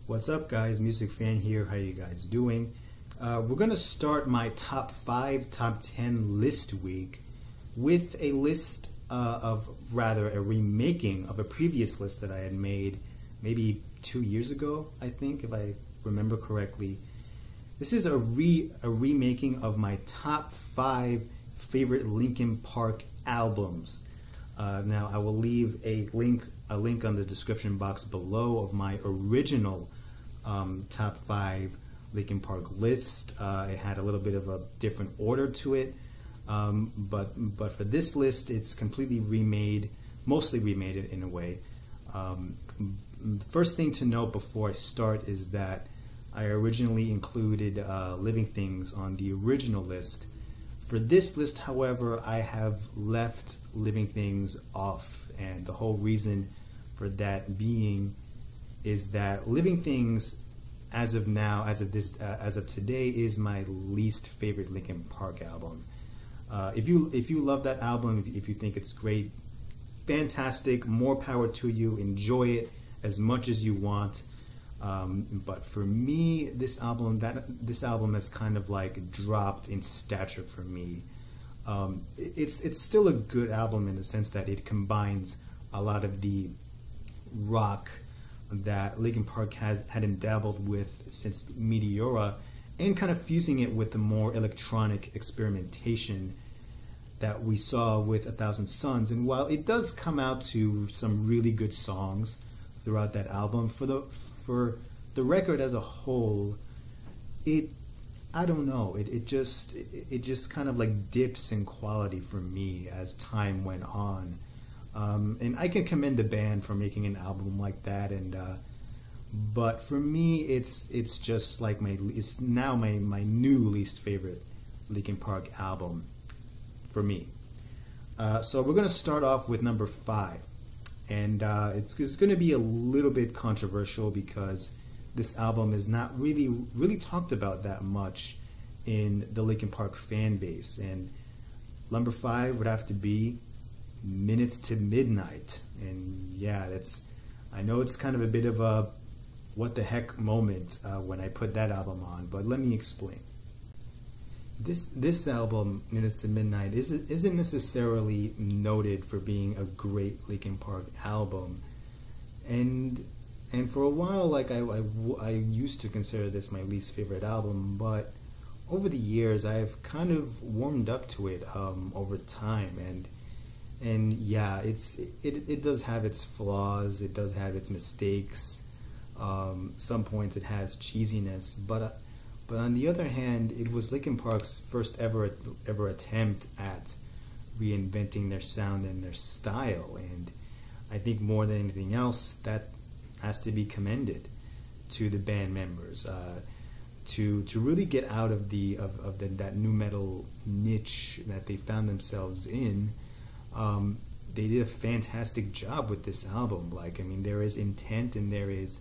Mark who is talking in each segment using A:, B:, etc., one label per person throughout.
A: What's up, guys? Music Fan here. How you guys doing? We're gonna start my top 5, top 10 list week with a list a remaking of a previous list that I had made maybe 2 years ago, I think, if I remember correctly. This is a remaking of my top 5 favorite Linkin Park albums. Now I will leave a link on the description box below of my original top 5 Linkin Park list. It had a little bit of a different order to it, but for this list, it's completely remade, mostly remade it in a way. First thing to note before I start is that I originally included Living Things on the original list. For this list, however, I have left Living Things off, and the whole reason for that being is that Living Things, as of now, as of today, is my least favorite Linkin Park album. If you love that album, if you think it's great, fantastic, more power to you. Enjoy it as much as you want. But for me, this album has kind of like dropped in stature for me. It's still a good album in the sense that it combines a lot of the rock that Linkin Park hadn't dabbled with since Meteora, and kind of fusing it with the more electronic experimentation that we saw with 1,000 Suns. And while it does come out to some really good songs throughout that album, for the record as a whole, I don't know, it just kind of like dips in quality for me as time went on. And I can commend the band for making an album like that, but for me, it's just like it's now my new least favorite Linkin Park album for me. So we're gonna start off with number 5, and it's gonna be a little bit controversial because this album is not really talked about that much in the Linkin Park fan base, and number 5 would have to be Minutes to Midnight. And yeah, I know it's kind of a bit of a what the heck moment when I put that album on, but let me explain. This album, Minutes to Midnight, isn't necessarily noted for being a great Linkin Park album, and for a while, like I used to consider this my least favorite album, but over the years I've kind of warmed up to it over time, and yeah, it does have its flaws, it does have its mistakes. Some points it has cheesiness, but on the other hand, it was Linkin Park's first ever attempt at reinventing their sound and their style, and I think more than anything else, that has to be commended to the band members to really get out of that nu metal niche that they found themselves in. They did a fantastic job with this album. Like, I mean, there is intent and there is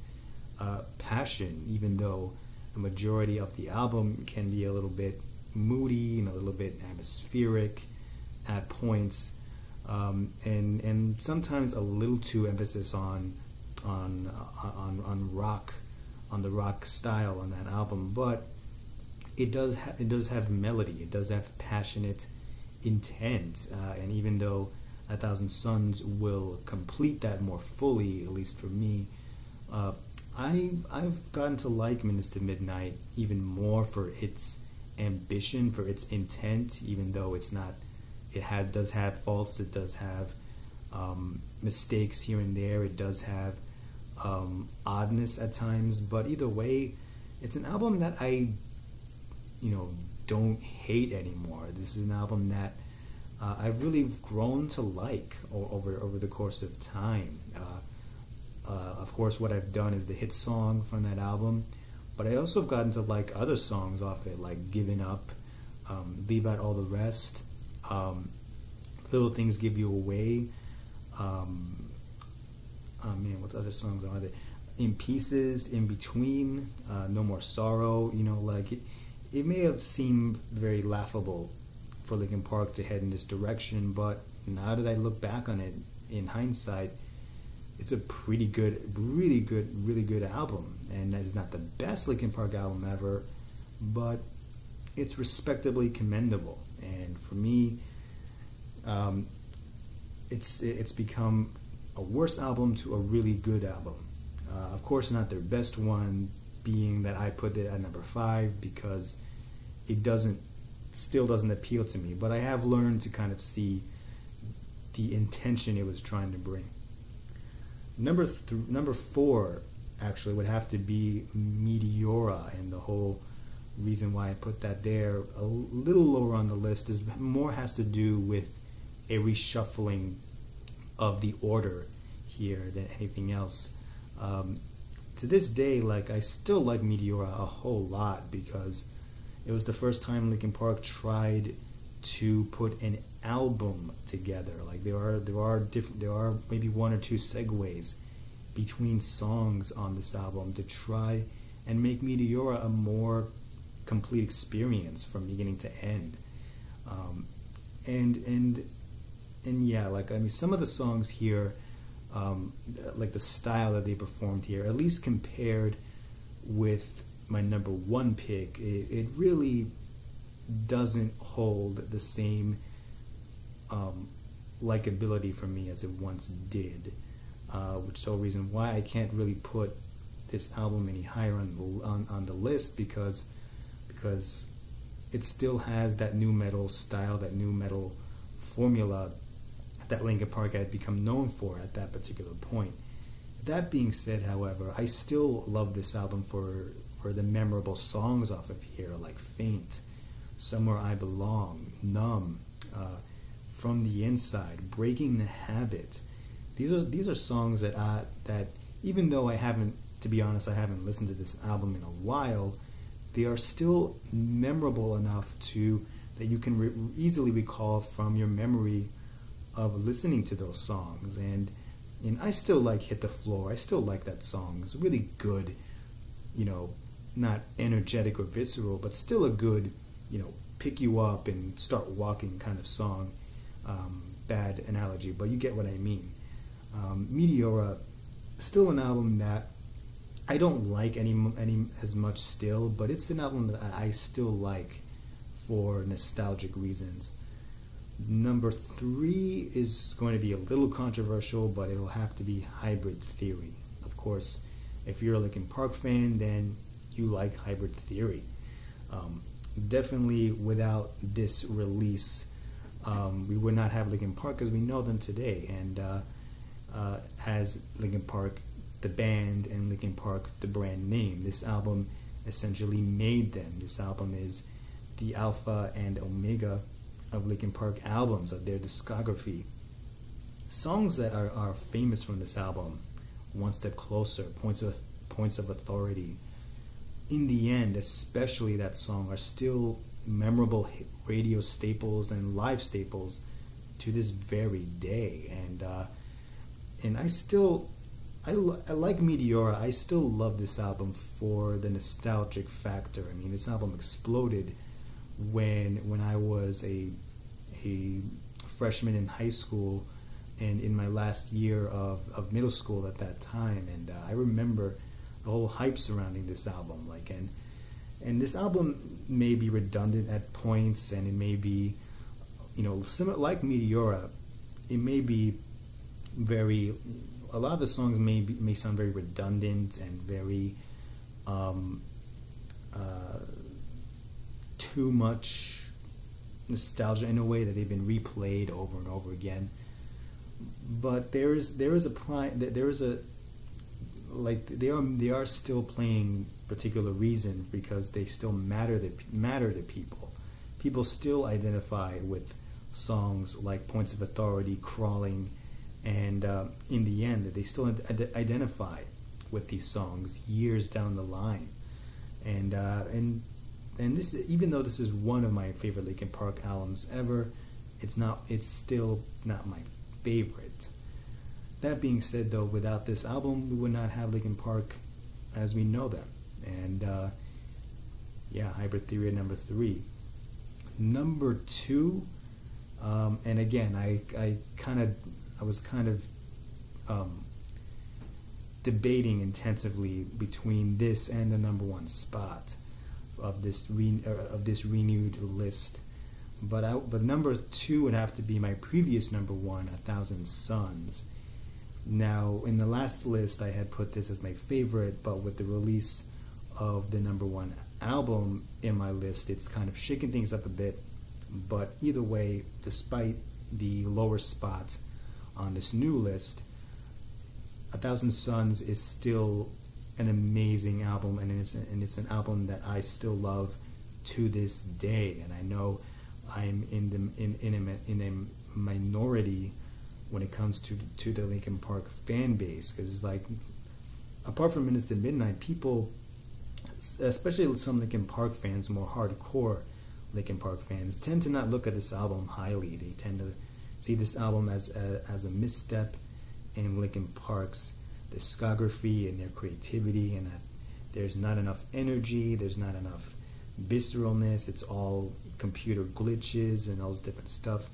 A: passion, even though the majority of the album can be a little bit moody and a little bit atmospheric at points, and sometimes a little too emphasis on rock, on the rock style on that album. But it does have melody, it does have passionate intent, and even though 1,000 Suns will complete that more fully, at least for me, I've gotten to like Minutes to Midnight even more for its ambition, for its intent, even though it's not. It does have faults, it does have mistakes here and there, it does have oddness at times, but either way, it's an album that I don't hate anymore. This is an album that I've really grown to like over the course of time. Of course, what I've done is the hit song from that album, but I also have gotten to like other songs off it, like Giving Up, Leave Out All the Rest, Little Things Give You Away. Oh man, what other songs are there? In Pieces, In Between, No More Sorrow. Like it may have seemed very laughable for Linkin Park to head in this direction, but now that I look back on it in hindsight, it's a pretty good, really good album. And it's not the best Linkin Park album ever, but it's respectably commendable. And for me, it's become a worse album to a really good album. Of course, not their best one, being that I put it at number 5 because it still doesn't appeal to me. But I have learned to kind of see the intention it was trying to bring. Number 4 actually would have to be Meteora, and the whole reason why I put that there a little lower on the list is more has to do with a reshuffling of the order here than anything else. To this day, like, I still like Meteora a whole lot because it was the first time Linkin Park tried to put an album together. Like, there are maybe one or two segues between songs on this album to try and make Meteora a more complete experience from beginning to end. And yeah, like, I mean, some of the songs here, like the style that they performed here, at least compared with my number 1 pick, it really doesn't hold the same likability for me as it once did, which is the whole reason why I can't really put this album any higher on the list, because it still has that nu metal style, that nu metal formula that Linkin Park had become known for at that particular point. That being said, however, I still love this album for the memorable songs off of here, like Faint, Somewhere I Belong, Numb, From the Inside, Breaking the Habit. These are songs that even though I haven't listened to this album in a while, they are still memorable enough that you can easily recall from your memory of listening to those songs. And I still like Hit the Floor. I still like that song. It's really good, not energetic or visceral, but still a good, pick you up and start walking kind of song. Bad analogy, but you get what I mean. Meteora, still an album that I don't like any as much still, but it's an album that I still like for nostalgic reasons. Number 3 is going to be a little controversial, but it'll have to be Hybrid Theory. Of course, if you're a Linkin Park fan, then you like Hybrid Theory. Definitely without this release, we would not have Linkin Park as we know them today, and as Linkin Park the band and Linkin Park the brand name. This album essentially made them. This album is the alpha and omega of Linkin Park albums, of their discography. Songs that are famous from this album: One Step Closer, Points of Authority, In the End, especially that song, are still memorable radio staples and live staples to this very day. And I like Meteora. I still love this album for the nostalgic factor. I mean, this album exploded when I was a freshman in high school and in my last year of middle school at that time. And I remember the whole hype surrounding this album. And this album may be redundant at points, and it may be, similar, like Meteora, it may be a lot of the songs may sound very redundant and very too much nostalgia in a way, that they've been replayed over and over again. But they are still playing particular reason, because they still matter to people. People still identify with songs like Points of Authority, Crawling, and In the End. They still identify with these songs years down the line. And this, even though this is one of my favorite Linkin Park albums ever, it's still not my favorite. That being said, though, without this album, we would not have Linkin Park as we know them. And Hybrid Theory at number 3. Number 2, and again, I was kind of debating intensively between this and the number one spot of this renewed list. But number two would have to be my previous number one, 1,000 Suns. Now, in the last list, I had put this as my favorite, but with the release of the number one album in my list, it's kind of shaken things up a bit. But either way, despite the lower spot on this new list, 1,000 Suns is still an amazing album, and it's an album that I still love to this day. And I know I'm in a minority when it comes to the Linkin Park fan base, because like apart from Minutes to Midnight, people, especially some Linkin Park fans, more hardcore Linkin Park fans, tend to not look at this album highly. They tend to see this album as a misstep in Linkin Park's discography and their creativity, and that there's not enough energy, there's not enough visceralness, it's all computer glitches and all this different stuff.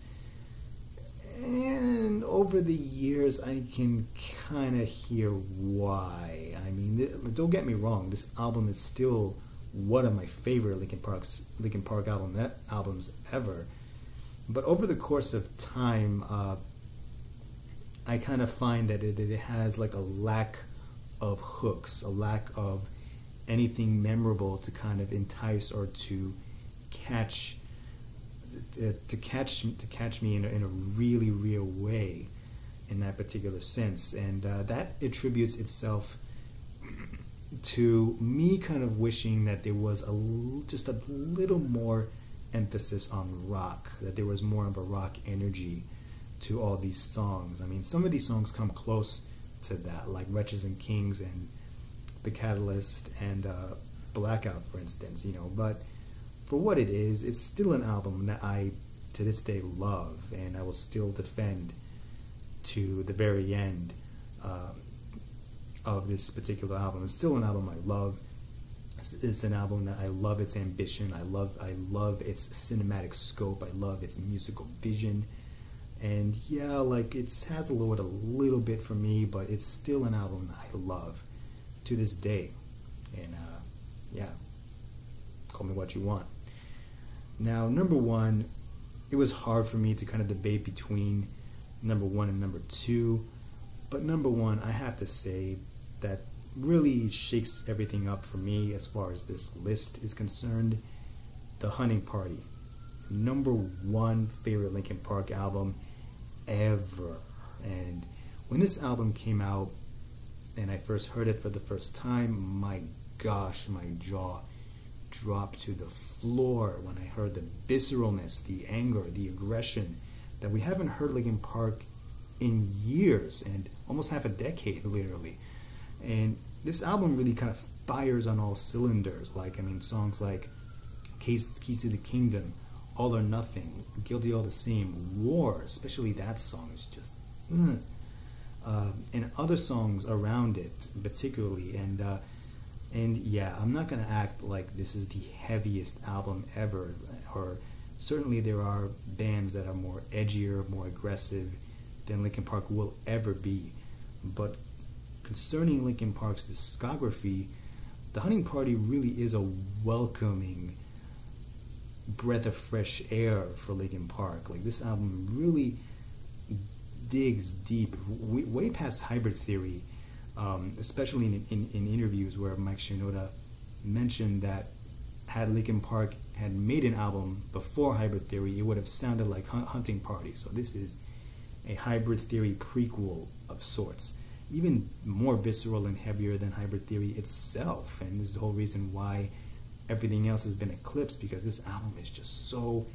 A: And over the years, I can kind of hear why. I mean, don't get me wrong, this album is still one of my favorite Linkin Park albums ever. But over the course of time, I kind of find that it has like a lack of hooks, a lack of anything memorable to kind of entice or to catch me in a really real way in that particular sense. And that attributes itself to me kind of wishing that there was just a little more emphasis on rock, that there was more of a rock energy to all these songs. I mean, some of these songs come close to that, like Wretches and Kings and The Catalyst and Blackout, for instance, but for what it is, it's still an album that I, to this day, love, and I will still defend to the very end of this particular album. It's still an album I love. It's an album that I love its ambition. I love its cinematic scope. I love its musical vision. And yeah, like it has lowered a little bit for me, but it's still an album that I love to this day. And yeah, call me what you want. Now, number one, it was hard for me to kind of debate between number one and number two, but number one, I have to say that really shakes everything up for me as far as this list is concerned. The Hunting Party, number one favorite Linkin Park album ever. And when this album came out and I first heard it for the first time, my gosh, my jaw dropped to the floor when I heard the visceralness, the anger, the aggression that we haven't heard Linkin Park in years, and almost half a decade, literally. And this album really kind of fires on all cylinders. Like, I mean, songs like Keys to the Kingdom, All or Nothing, Guilty All the Same, War, especially that song is just and other songs around it particularly. And yeah, I'm not gonna act like this is the heaviest album ever, or certainly there are bands that are more edgier, more aggressive than Linkin Park will ever be. But concerning Linkin Park's discography, The Hunting Party really is a welcoming breath of fresh air for Linkin Park. Like, this album really digs deep, way past Hybrid Theory, especially in interviews where Mike Shinoda mentioned that had Linkin Park had made an album before Hybrid Theory, it would have sounded like Hunting Party. So this is a Hybrid Theory prequel of sorts, even more visceral and heavier than Hybrid Theory itself. And this is the whole reason why everything else has been eclipsed, because this album is just so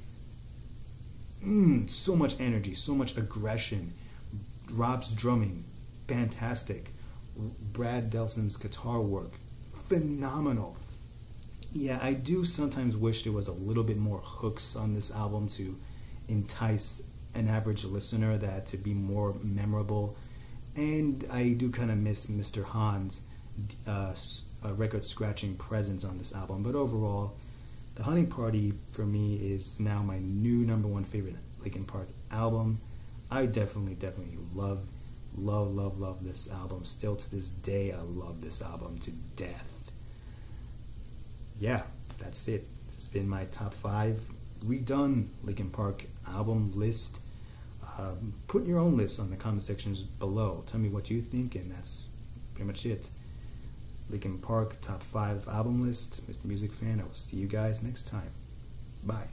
A: much energy, so much aggression. Rob's drumming, fantastic. Brad Delson's guitar work, phenomenal. Yeah, I do sometimes wish there was a little bit more hooks on this album to entice an average listener, that to be more memorable. And I do kind of miss Mr. Hahn's record scratching presence on this album. But overall, The Hunting Party for me is now my new number one favorite Linkin Park album. I definitely love Love, love, love this album. Still to this day, I love this album to death. Yeah, that's it. This has been my top 5 redone Linkin Park album list. Put your own list on the comment sections below. Tell me what you think, and that's pretty much it. Linkin Park top 5 album list. Mr. Music Fan, I will see you guys next time. Bye.